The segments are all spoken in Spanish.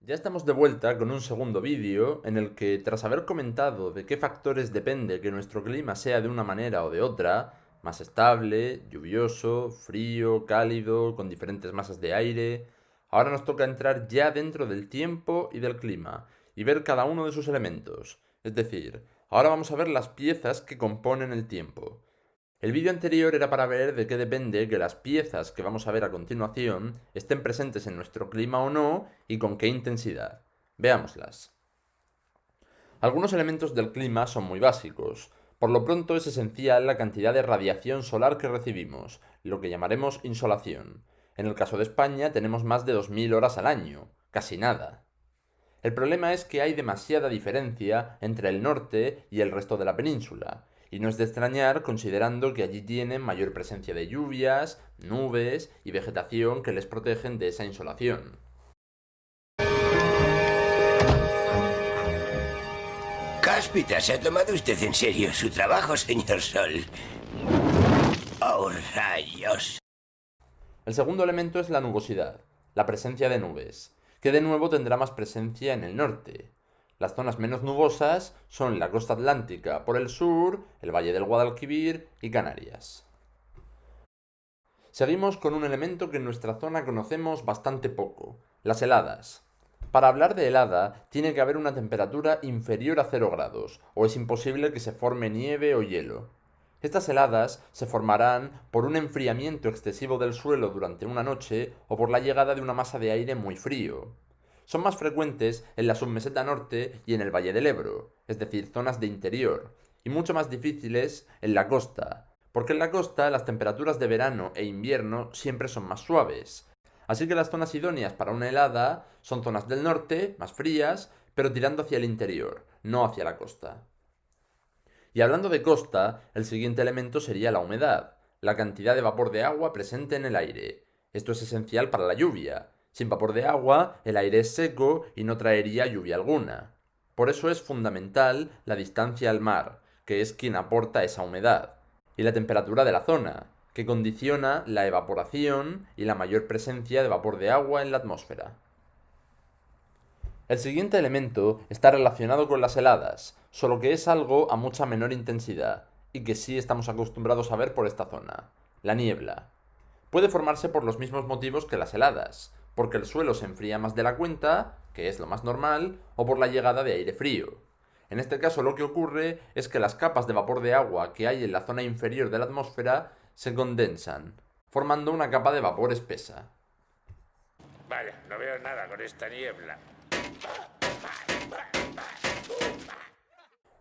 Ya estamos de vuelta con un segundo vídeo en el que, tras haber comentado de qué factores depende que nuestro clima sea de una manera o de otra, más estable, lluvioso, frío, cálido, con diferentes masas de aire, ahora nos toca entrar ya dentro del tiempo y del clima y ver cada uno de sus elementos. Es decir, ahora vamos a ver las piezas que componen el tiempo. El vídeo anterior era para ver de qué depende que las piezas que vamos a ver a continuación estén presentes en nuestro clima o no y con qué intensidad. Veámoslas. Algunos elementos del clima son muy básicos. Por lo pronto es esencial la cantidad de radiación solar que recibimos, lo que llamaremos insolación. En el caso de España tenemos más de 2000 horas al año, casi nada. El problema es que hay demasiada diferencia entre el norte y el resto de la península, y no es de extrañar considerando que allí tienen mayor presencia de lluvias, nubes y vegetación que les protegen de esa insolación. Cáspita, ¿se ha tomado usted en serio su trabajo, señor Sol? ¡Oh, rayos! El segundo elemento es la nubosidad, la presencia de nubes, que de nuevo tendrá más presencia en el norte. Las zonas menos nubosas son la costa atlántica por el sur, el valle del Guadalquivir y Canarias. Seguimos con un elemento que en nuestra zona conocemos bastante poco, las heladas. Para hablar de helada, tiene que haber una temperatura inferior a 0 grados, o es imposible que se forme nieve o hielo. Estas heladas se formarán por un enfriamiento excesivo del suelo durante una noche o por la llegada de una masa de aire muy frío. Son más frecuentes en la submeseta norte y en el Valle del Ebro, es decir, zonas de interior, y mucho más difíciles en la costa, porque en la costa las temperaturas de verano e invierno siempre son más suaves. Así que las zonas idóneas para una helada son zonas del norte, más frías, pero tirando hacia el interior, no hacia la costa. Y hablando de costa, el siguiente elemento sería la humedad, la cantidad de vapor de agua presente en el aire. Esto es esencial para la lluvia. Sin vapor de agua, el aire es seco y no traería lluvia alguna. Por eso es fundamental la distancia al mar, que es quien aporta esa humedad, y la temperatura de la zona, que condiciona la evaporación y la mayor presencia de vapor de agua en la atmósfera. El siguiente elemento está relacionado con las heladas, solo que es algo a mucha menor intensidad, y que sí estamos acostumbrados a ver por esta zona, la niebla. Puede formarse por los mismos motivos que las heladas, porque el suelo se enfría más de la cuenta, que es lo más normal, o por la llegada de aire frío. En este caso lo que ocurre es que las capas de vapor de agua que hay en la zona inferior de la atmósfera se condensan, formando una capa de vapor espesa. Vaya, no veo nada con esta niebla.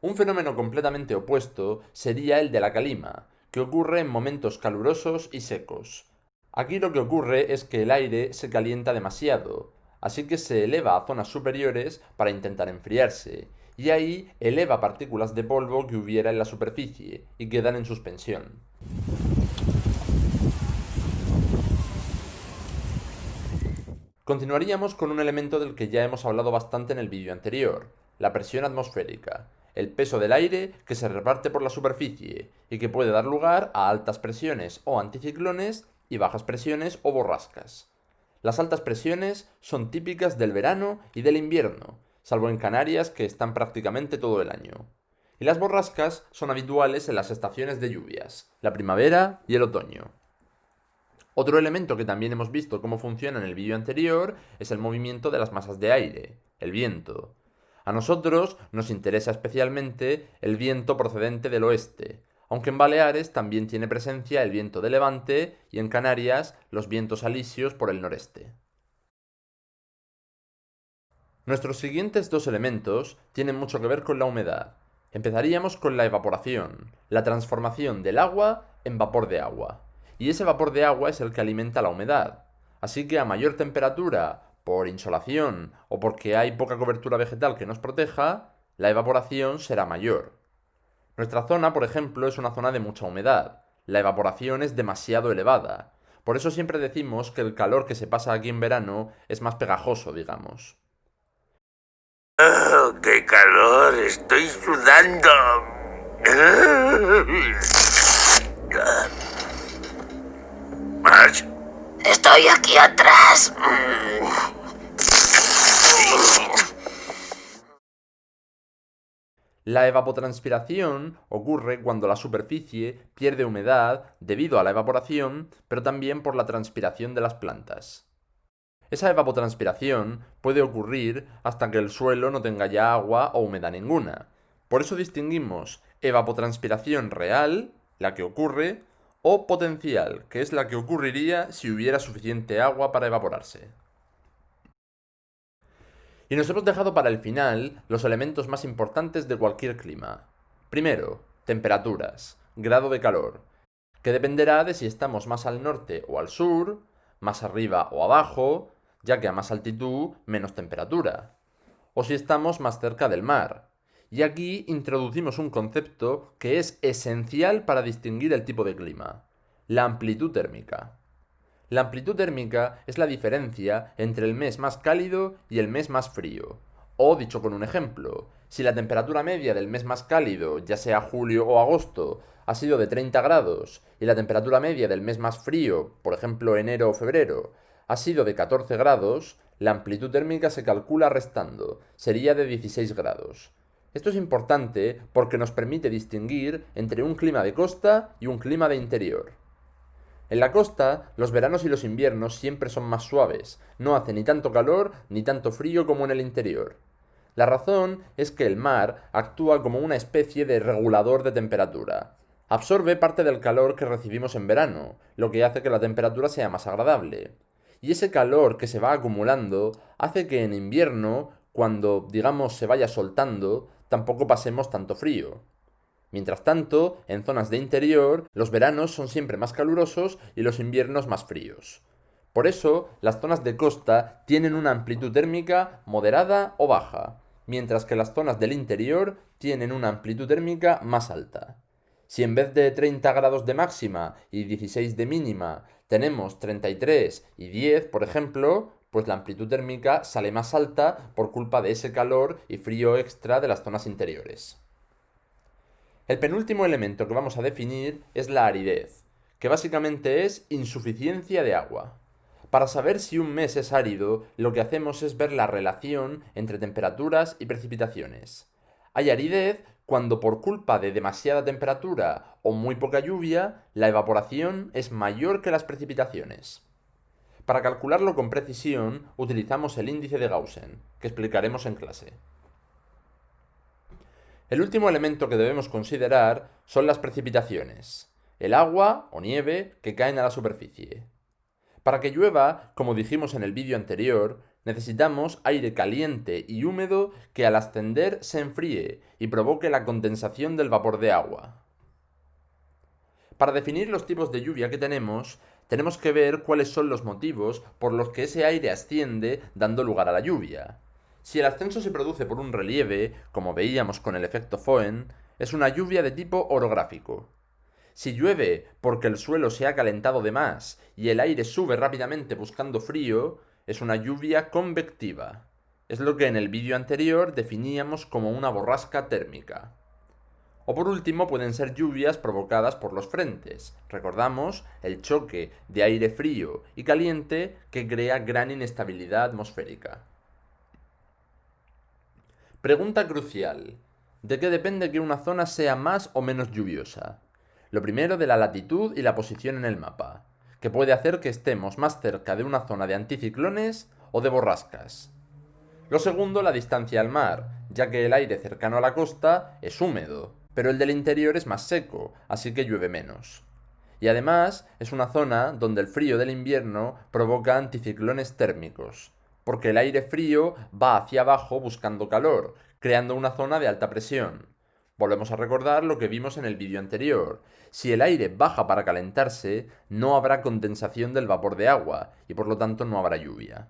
Un fenómeno completamente opuesto sería el de la calima, que ocurre en momentos calurosos y secos. Aquí lo que ocurre es que el aire se calienta demasiado, así que se eleva a zonas superiores para intentar enfriarse, y ahí eleva partículas de polvo que hubiera en la superficie y quedan en suspensión. Continuaríamos con un elemento del que ya hemos hablado bastante en el vídeo anterior, la presión atmosférica, el peso del aire que se reparte por la superficie y que puede dar lugar a altas presiones o anticiclones y bajas presiones o borrascas. Las altas presiones son típicas del verano y del invierno, salvo en Canarias que están prácticamente todo el año. Y las borrascas son habituales en las estaciones de lluvias, la primavera y el otoño. Otro elemento que también hemos visto cómo funciona en el vídeo anterior es el movimiento de las masas de aire, el viento. A nosotros nos interesa especialmente el viento procedente del oeste, aunque en Baleares también tiene presencia el viento de levante y en Canarias los vientos alisios por el noreste. Nuestros siguientes dos elementos tienen mucho que ver con la humedad. Empezaríamos con la evaporación, la transformación del agua en vapor de agua. Y ese vapor de agua es el que alimenta la humedad. Así que a mayor temperatura, por insolación o porque hay poca cobertura vegetal que nos proteja, la evaporación será mayor. Nuestra zona, por ejemplo, es una zona de mucha humedad. La evaporación es demasiado elevada. Por eso siempre decimos que el calor que se pasa aquí en verano es más pegajoso, digamos. ¡Oh, qué calor! ¡Estoy sudando! Estoy aquí atrás. La evapotranspiración ocurre cuando la superficie pierde humedad debido a la evaporación, pero también por la transpiración de las plantas. Esa evapotranspiración puede ocurrir hasta que el suelo no tenga ya agua o humedad ninguna. Por eso distinguimos evapotranspiración real, la que ocurre, o potencial, que es la que ocurriría si hubiera suficiente agua para evaporarse. Y nos hemos dejado para el final los elementos más importantes de cualquier clima. Primero, temperaturas, grado de calor, que dependerá de si estamos más al norte o al sur, más arriba o abajo, ya que a más altitud, menos temperatura, o si estamos más cerca del mar. Y aquí introducimos un concepto que es esencial para distinguir el tipo de clima, la amplitud térmica. La amplitud térmica es la diferencia entre el mes más cálido y el mes más frío. O, dicho con un ejemplo, si la temperatura media del mes más cálido, ya sea julio o agosto, ha sido de 30 grados y la temperatura media del mes más frío, por ejemplo enero o febrero, ha sido de 14 grados, la amplitud térmica se calcula restando, sería de 16 grados. Esto es importante porque nos permite distinguir entre un clima de costa y un clima de interior. En la costa, los veranos y los inviernos siempre son más suaves, no hace ni tanto calor ni tanto frío como en el interior. La razón es que el mar actúa como una especie de regulador de temperatura. Absorbe parte del calor que recibimos en verano, lo que hace que la temperatura sea más agradable. Y ese calor que se va acumulando hace que en invierno, cuando, digamos, se vaya soltando, tampoco pasemos tanto frío. Mientras tanto, en zonas de interior, los veranos son siempre más calurosos y los inviernos más fríos. Por eso, las zonas de costa tienen una amplitud térmica moderada o baja, mientras que las zonas del interior tienen una amplitud térmica más alta. Si en vez de 30 grados de máxima y 16 de mínima tenemos 33 y 10, por ejemplo, pues la amplitud térmica sale más alta por culpa de ese calor y frío extra de las zonas interiores. El penúltimo elemento que vamos a definir es la aridez, que básicamente es insuficiencia de agua. Para saber si un mes es árido, lo que hacemos es ver la relación entre temperaturas y precipitaciones. Hay aridez cuando por culpa de demasiada temperatura o muy poca lluvia, la evaporación es mayor que las precipitaciones. Para calcularlo con precisión, utilizamos el índice de Gaussian, que explicaremos en clase. El último elemento que debemos considerar son las precipitaciones, el agua o nieve que caen a la superficie. Para que llueva, como dijimos en el vídeo anterior, necesitamos aire caliente y húmedo que al ascender se enfríe y provoque la condensación del vapor de agua. Para definir los tipos de lluvia que tenemos que ver cuáles son los motivos por los que ese aire asciende dando lugar a la lluvia. Si el ascenso se produce por un relieve, como veíamos con el efecto Foehn, es una lluvia de tipo orográfico. Si llueve porque el suelo se ha calentado de más y el aire sube rápidamente buscando frío, es una lluvia convectiva. Es lo que en el vídeo anterior definíamos como una borrasca térmica. O por último pueden ser lluvias provocadas por los frentes. Recordamos el choque de aire frío y caliente que crea gran inestabilidad atmosférica. Pregunta crucial. ¿De qué depende que una zona sea más o menos lluviosa? Lo primero, de la latitud y la posición en el mapa, que puede hacer que estemos más cerca de una zona de anticiclones o de borrascas. Lo segundo, la distancia al mar, ya que el aire cercano a la costa es húmedo, pero el del interior es más seco, así que llueve menos. Y además es una zona donde el frío del invierno provoca anticiclones térmicos, porque el aire frío va hacia abajo buscando calor, creando una zona de alta presión. Volvemos a recordar lo que vimos en el vídeo anterior. Si el aire baja para calentarse, no habrá condensación del vapor de agua, y por lo tanto no habrá lluvia.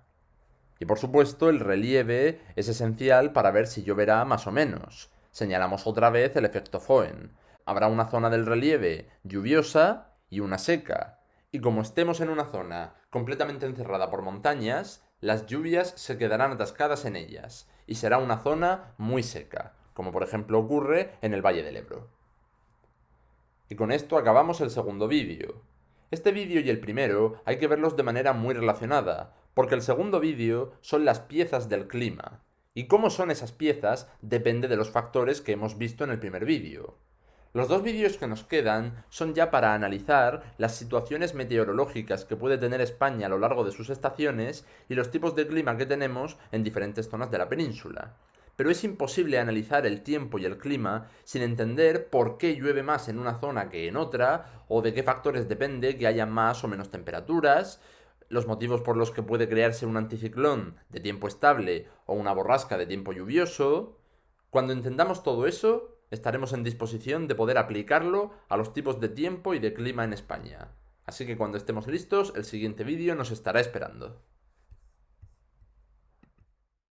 Y por supuesto, el relieve es esencial para ver si lloverá más o menos. Señalamos otra vez el efecto Foehn. Habrá una zona del relieve lluviosa y una seca. Y como estemos en una zona completamente encerrada por montañas, las lluvias se quedarán atascadas en ellas, y será una zona muy seca, como por ejemplo ocurre en el Valle del Ebro. Y con esto acabamos el segundo vídeo. Este vídeo y el primero hay que verlos de manera muy relacionada, porque el segundo vídeo son las piezas del clima, Y cómo son esas piezas depende de los factores que hemos visto en el primer vídeo. Los dos vídeos que nos quedan son ya para analizar las situaciones meteorológicas que puede tener España a lo largo de sus estaciones y los tipos de clima que tenemos en diferentes zonas de la península. Pero es imposible analizar el tiempo y el clima sin entender por qué llueve más en una zona que en otra, o de qué factores depende que haya más o menos temperaturas, los motivos por los que puede crearse un anticiclón de tiempo estable o una borrasca de tiempo lluvioso. Cuando entendamos todo eso, estaremos en disposición de poder aplicarlo a los tipos de tiempo y de clima en España. Así que cuando estemos listos, el siguiente vídeo nos estará esperando.